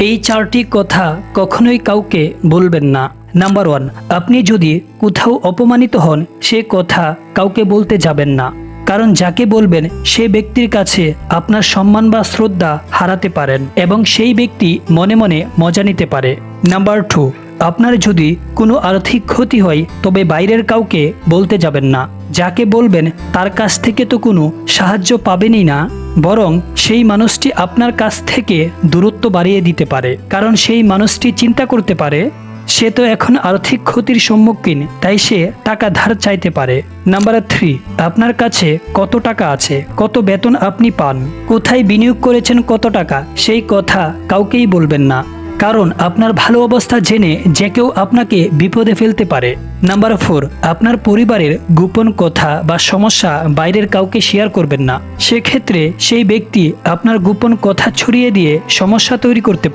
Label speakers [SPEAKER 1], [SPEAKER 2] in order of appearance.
[SPEAKER 1] এই 4টি কথা কখনোই কাউকে বলবেন না। নাম্বার 1, আপনি যদি কোথাও অপমানিত হন সে কথা কাউকে বলতে যাবেন না, কারণ যাকে বলবেন সে ব্যক্তির কাছে আপনার সম্মান বা শ্রদ্ধা হারাতে পারেন এবং সেই ব্যক্তি মনে মনে মজা নিতে পারে। নাম্বার 2, আপনার যদি কোনো আর্থিক ক্ষতি হয় তবে বাইরের কাউকে বলতে যাবেন না। যাকে বলবেন তার কাছ থেকে তো কোনো সাহায্য পাবেনই না, বরং সেই মানুষটি আপনার কাছ থেকে দূরত্ব বাড়িয়ে দিতে পারে, কারণ সেই মানুষটি চিন্তা করতে পারে সে তো এখন আর্থিক ক্ষতির সম্মুখীন, তাই সে টাকা ধার চাইতে পারে। নাম্বার 3, আপনার কাছে কত টাকা আছে, কত বেতন আপনি পান, কোথায় বিনিয়োগ করেছেন কত টাকা, সেই কথা কাউকেই বলবেন না, কারণ আপনার ভালো অবস্থা জেনে যে কেউ আপনাকে বিপদে ফেলতে পারে। নাম্বার 4, আপনার পরিবারের গোপন কথা বা সমস্যা বাইরের কাউকে শেয়ার করবেন না, সেক্ষেত্রে সেই ব্যক্তি আপনার গোপন কথা ছড়িয়ে দিয়ে সমস্যা তৈরি করতে পারে।